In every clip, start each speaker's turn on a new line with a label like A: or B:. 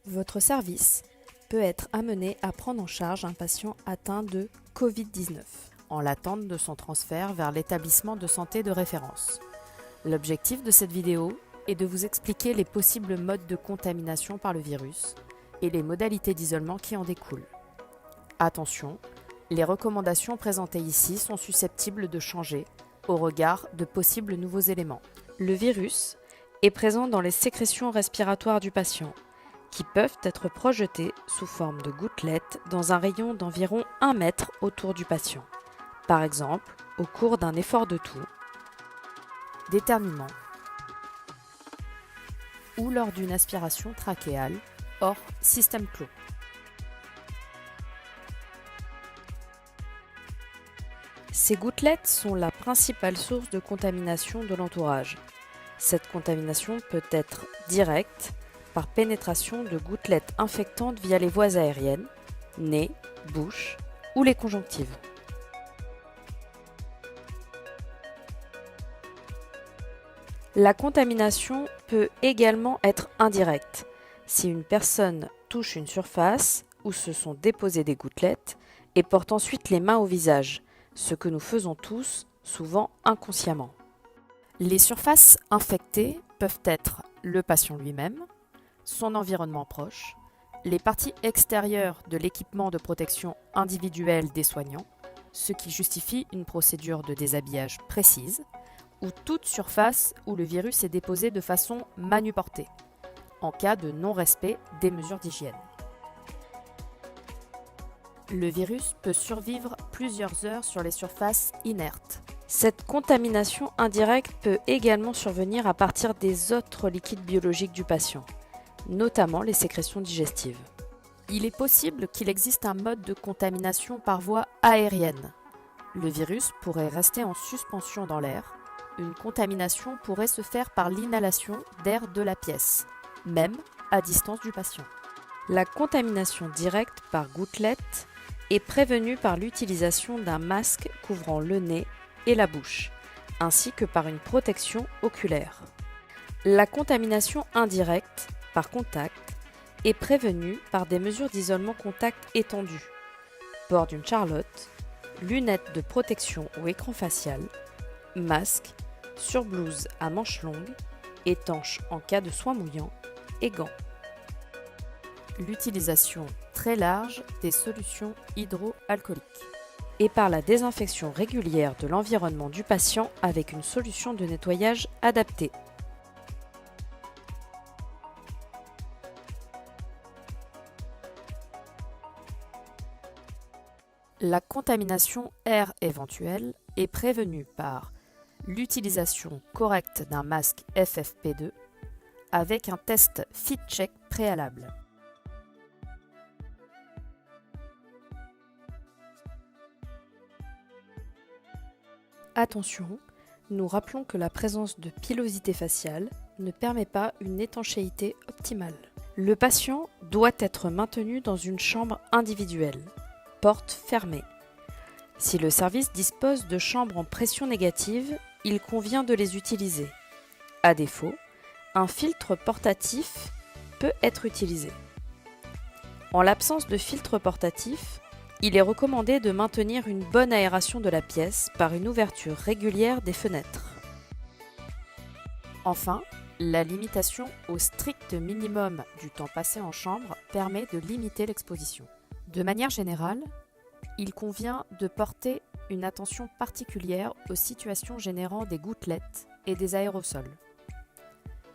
A: Votre service peut être amené à prendre en charge un patient atteint de Covid-19 en l'attente de son transfert vers l'établissement de santé de référence. L'objectif de cette vidéo est de vous expliquer les possibles modes de contamination par le virus et les modalités d'isolement qui en découlent. Attention, les recommandations présentées ici sont susceptibles de changer au regard de possibles nouveaux éléments. Le virus est présent dans les sécrétions respiratoires du patient, qui peuvent être projetées sous forme de gouttelettes dans un rayon d'environ 1 mètre autour du patient, par exemple au cours d'un effort de toux, d'éternuement ou lors d'une aspiration trachéale hors système clos. Ces gouttelettes sont la principale source de contamination de l'entourage. Cette contamination peut être directe par pénétration de gouttelettes infectantes via les voies aériennes, nez, bouche ou les conjonctives. La contamination peut également être indirecte. Si une personne touche une surface où se sont déposées des gouttelettes et porte ensuite les mains au visage, ce que nous faisons tous, souvent inconsciemment. Les surfaces infectées peuvent être le patient lui-même, son environnement proche, les parties extérieures de l'équipement de protection individuelle des soignants, ce qui justifie une procédure de déshabillage précise, ou toute surface où le virus est déposé de façon manuportée, en cas de non-respect des mesures d'hygiène. Le virus peut survivre plusieurs heures sur les surfaces inertes. Cette contamination indirecte peut également survenir à partir des autres liquides biologiques du patient, notamment les sécrétions digestives. Il est possible qu'il existe un mode de contamination par voie aérienne. Le virus pourrait rester en suspension dans l'air. Une contamination pourrait se faire par l'inhalation d'air de la pièce, même à distance du patient. La contamination directe par gouttelette est prévenue par l'utilisation d'un masque couvrant le nez et la bouche, ainsi que par une protection oculaire. La contamination indirecte par contact est prévenue par des mesures d'isolement contact étendues, port d'une charlotte, lunettes de protection ou écran facial, masque, surblouse à manches longues, étanche en cas de soins mouillants et gants. L'utilisation très large des solutions hydroalcooliques et par la désinfection régulière de l'environnement du patient avec une solution de nettoyage adaptée. La contamination air éventuelle est prévenue par l'utilisation correcte d'un masque FFP2 avec un test fit-check préalable. Attention, nous rappelons que la présence de pilosité faciale ne permet pas une étanchéité optimale. Le patient doit être maintenu dans une chambre individuelle, porte fermée. Si le service dispose de chambres en pression négative, il convient de les utiliser. À défaut, un filtre portatif peut être utilisé. En l'absence de filtre portatif, il est recommandé de maintenir une bonne aération de la pièce par une ouverture régulière des fenêtres. Enfin, la limitation au strict minimum du temps passé en chambre permet de limiter l'exposition. De manière générale, il convient de porter une attention particulière aux situations générant des gouttelettes et des aérosols.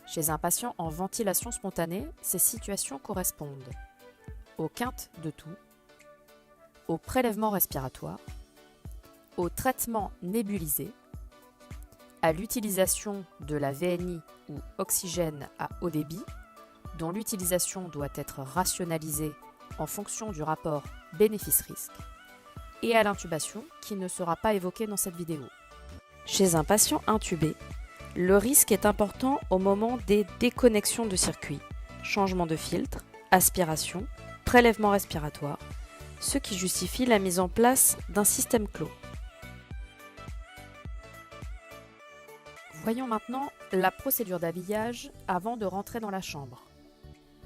A: Chez un patient en ventilation spontanée, ces situations correspondent aux quintes de toux, au prélèvement respiratoire, au traitement nébulisé, à l'utilisation de la VNI ou oxygène à haut débit, dont l'utilisation doit être rationalisée en fonction du rapport bénéfice-risque, et à l'intubation qui ne sera pas évoquée dans cette vidéo. Chez un patient intubé, le risque est important au moment des déconnexions de circuits, changement de filtre, aspiration, prélèvement respiratoire, ce qui justifie la mise en place d'un système clos. Voyons maintenant la procédure d'habillage avant de rentrer dans la chambre.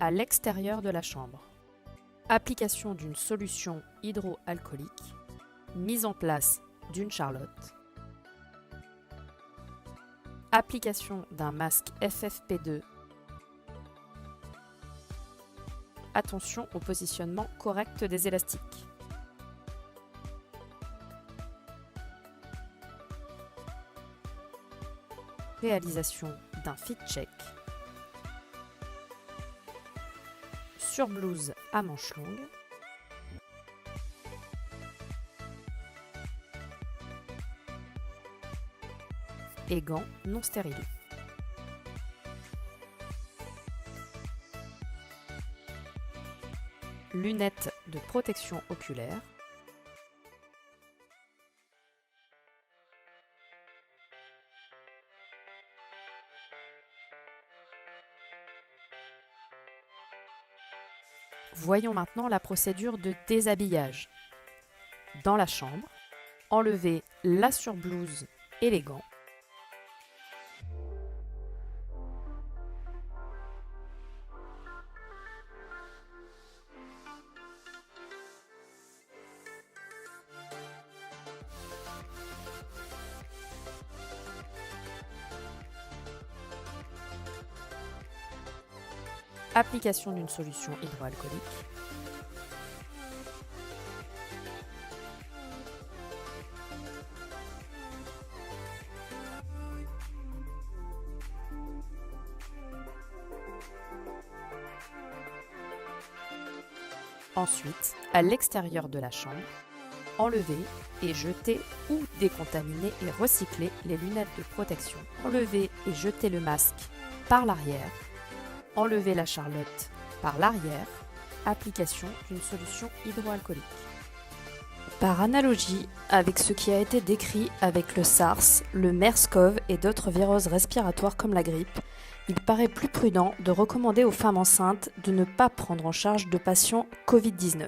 A: à l'extérieur de la chambre. Application d'une solution hydroalcoolique. Mise en place d'une charlotte. Application d'un masque FFP2. Attention au positionnement correct des élastiques. Réalisation d'un fit check. Surblouse à manches longues. Et gants non stériles. Lunettes de protection oculaire. Voyons maintenant la procédure de déshabillage. Dans la chambre, enlevez la surblouse et les gants. Application d'une solution hydroalcoolique. Ensuite, à l'extérieur de la chambre, enlevez et jetez ou décontaminer et recycler les lunettes de protection. Enlevez et jetez le masque par l'arrière. Enlevez la charlotte par l'arrière. Application d'une solution hydroalcoolique. Par analogie avec ce qui a été décrit avec le SARS, le MERS-CoV et d'autres viroses respiratoires comme la grippe, il paraît plus prudent de recommander aux femmes enceintes de ne pas prendre en charge de patients Covid-19.